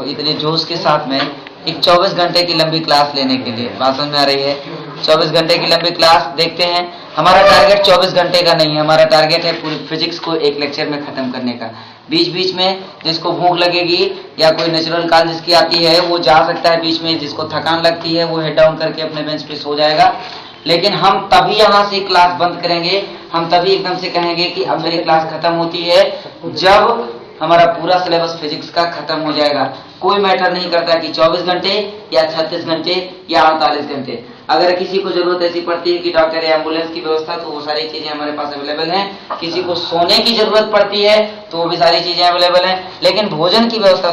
इतने जोश के साथ में एक 24 घंटे की लंबी क्लास लेने के लिए, बात समझ में आ रही है? 24 घंटे की लंबी क्लास देखते हैं। हमारा टारगेट 24 घंटे का नहीं है, हमारा टारगेट है पूरी फिजिक्स को एक लेक्चर में खत्म करने का। बीच बीच में जिसको भूख लगेगी या कोई नेचुरल कॉल जिसकी आती है वो जा सकता है, बीच में जिसको थकान लगती है वो हेड डाउन करके अपने बेंच पे सो जाएगा। लेकिन हम तभी यहाँ से क्लास बंद करेंगे, हम तभी एकदम से कहेंगे कि अब मेरी क्लास खत्म होती है जब हमारा पूरा सिलेबस फिजिक्स का खत्म हो जाएगा। कोई मैटर नहीं करता कि 24 घंटे या 36 घंटे या 48 घंटे। अगर किसी को जरूरत ऐसी पड़ती है कि डॉक्टर या एम्बुलेंस की व्यवस्था, तो वो सारी चीजें हमारे पास अवेलेबल हैं। किसी को सोने की जरूरत पड़ती है तो वो भी सारी चीजें अवेलेबल हैं। लेकिन भोजन की व्यवस्था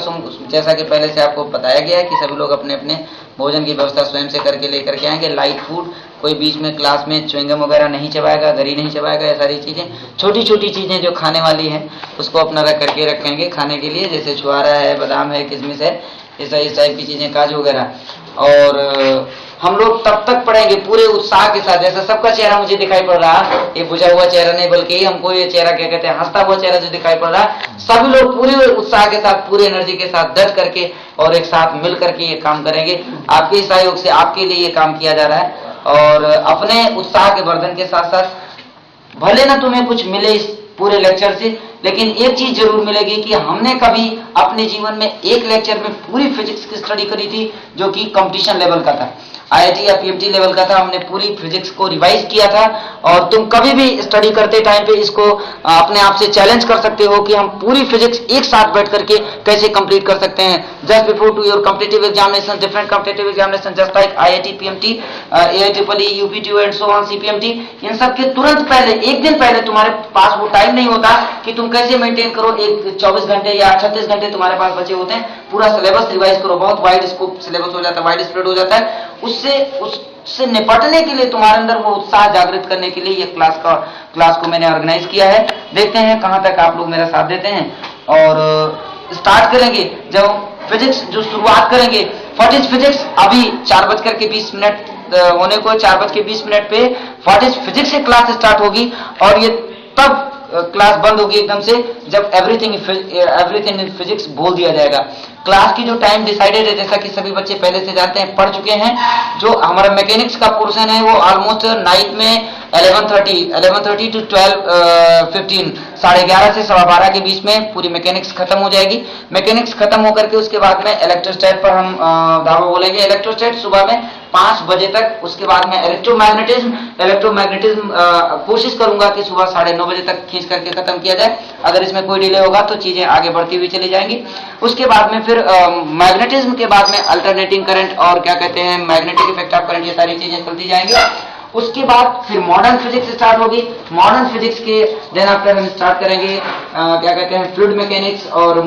जैसा कि पहले से आपको बताया गया है कि सभी लोग अपने अपने भोजन की व्यवस्था स्वयं से करके लेकर के आएंगे। लाइट फूड, कोई बीच में क्लास में च्युइंगम वगैरह नहीं चबाएगा, गरी नहीं चबाएगा। ये सारी चीजें, छोटी छोटी चीजें जो खाने वाली हैं उसको अपना रख करके रखेंगे खाने के लिए, जैसे छुआरा है, बादाम है, किशमिश है, इस टाइप की चीजें, काजू वगैरह। और हम लोग तब तक पढ़ेंगे पूरे उत्साह के साथ। जैसा सबका चेहरा मुझे दिखाई पड़ रहा, ये बुझा हुआ चेहरा नहीं बल्कि हमको ये चेहरा क्या कहते हैं, हंसता हुआ चेहरा जो दिखाई पड़ रहा, सभी लोग पूरे उत्साह के साथ, पूरे एनर्जी के साथ डट करके और एक साथ मिल करके ये काम करेंगे। आपके सहयोग से आपके लिए ये काम किया जा रहा है। और अपने उत्साह के वर्धन के साथ साथ भले ना तुम्हें कुछ मिले इस पूरे लेक्चर से, लेकिन एक चीज जरूर मिलेगी कि हमने कभी अपने जीवन में एक लेक्चर में पूरी फिजिक्स की स्टडी करी थी जो कि कंपटीशन लेवल का था, आईआईटी या पीएचडी लेवल का था। हमने पूरी फिजिक्स को रिवाइज किया था। और तुम कभी भी स्टडी करते टाइम पे इसको अपने आप से चैलेंज कर सकते हो कि हम पूरी फिजिक्स एक साथ बैठ करके कैसे कंप्लीट कर सकते हैं। Just before to your competitive examination, different competitive examination just like IIT, PMT, AI triple, UPTU and so on, CPMT, इन सब के तुरंत पहले, एक दिन पहले तुम्हारे पास वो टाइम नहीं होता कि तुम कैसे मेंटेन करो। एक 24 घंटे या 36 घंटे तुम्हारे पास बचे होते हैं, पूरा सिलेबस रिवाइज करो। बहुत वाइड स्कोप सिलेबस हो जाता है, वाइड स्प्रेड हो जाता है। उससे निपटने के लिए, तुम्हारे अंदर वो उत्साह जागृत करने के लिए ये क्लास को मैंने ऑर्गेनाइज किया है। देखते हैं कहां तक आप लोग मेरा साथ देते हैं। और स्टार्ट करेंगे जब फिजिक्स जो शुरुआत करेंगे, व्हाट इज फिजिक्स, अभी 4:20 होने को, 4:20 पे व्हाट इज फिजिक्स से क्लास स्टार्ट होगी। और ये तब क्लास बंद होगी एकदम से जब एवरीथिंग इन फिजिक्स बोल दिया जाएगा। क्लास की जो टाइम डिसाइडेड है, जैसा कि सभी बच्चे पहले से जानते हैं, पढ़ चुके हैं, जो हमारा मैकेनिक्स का पोर्शन है वो ऑलमोस्ट नाइट में 11:30 टू 12:15, 11:30 से 12:15 के बीच में पूरी मैकेनिक्स खत्म हो जाएगी। मैकेनिक्स खत्म होकर के उसके बाद में इलेक्ट्रोस्टैट पर हम धावा बोलेंगे। इलेक्ट्रोस्टैट सुबह में 5 बजे तक। उसके बाद में इलेक्ट्रोमैग्नेटिज्म कोशिश करूंगा कि सुबह 9:30 बजे तक खींच करके खत्म किया जाए। अगर इसमें कोई डिले होगा तो चीजें आगे बढ़ती हुई चली जाएंगी। उसके बाद में फिर मैग्नेटिज्म के बाद में अल्टरनेटिंग करंट और क्या कहते हैं, मैग्नेटिक इफेक्ट ऑफ करंट, ये सारी चीजें चलती जाएंगी। उसके बाद फिर मॉडर्न फिजिक्स स्टार्ट होगी। मॉडर्न फिजिक्स के देन आफ्टर हम स्टार्ट करेंगे क्या कहते हैं, फ्लूइड मैकेनिक्स और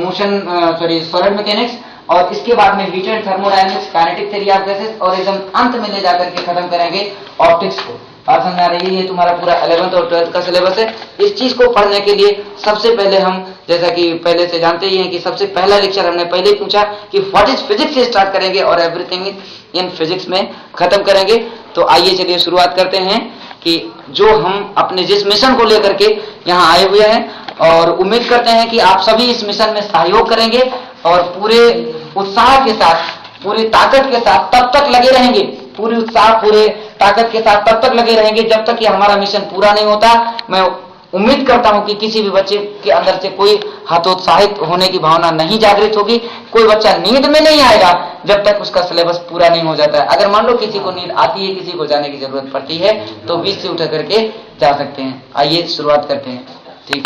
सॉलिड मैकेनिक्स। और इसके बाद में heat and thermodynamics, kinetic theory of gases, और एकदम अंत में ले जाकर के खत्म करेंगे ऑप्टिक्स को। बात समझ आ रही है? ये तुम्हारा पूरा 11th और 12th का सिलेबस है। इस चीज को पढ़ने के लिए सबसे पहले हम, जैसा कि पहले से जानते ही हैं कि सबसे पहला लेक्चर हमने पहले ही पूछा कि व्हाट इज फिजिक्स से स्टार्ट करेंगे और एवरीथिंग इन फिजिक्स में खत्म करेंगे। तो आइए चलिए शुरुआत करते हैं कि जो हम अपने जिस मिशन को लेकर के यहाँ आए हुए हैं, और उम्मीद करते हैं कि आप सभी इस मिशन में सहयोग करेंगे और पूरे उत्साह के साथ, पूरी ताकत के साथ तब तक लगे रहेंगे, पूरी उत्साह पूरे ताकत के साथ तब तक लगे रहेंगे जब तक कि हमारा मिशन पूरा नहीं होता। मैं उम्मीद करता हूं कि किसी भी बच्चे के अंदर से कोई हतोत्साहित होने की भावना नहीं जागृत होगी। कोई बच्चा नींद में नहीं आएगा जब तक उसका सिलेबस पूरा नहीं हो जाता है। अगर मान लो किसी को नींद आती है, किसी को जाने की जरूरत पड़ती है, तो बीच से उठ करके जा सकते हैं। आइए शुरुआत करते हैं, ठीक है।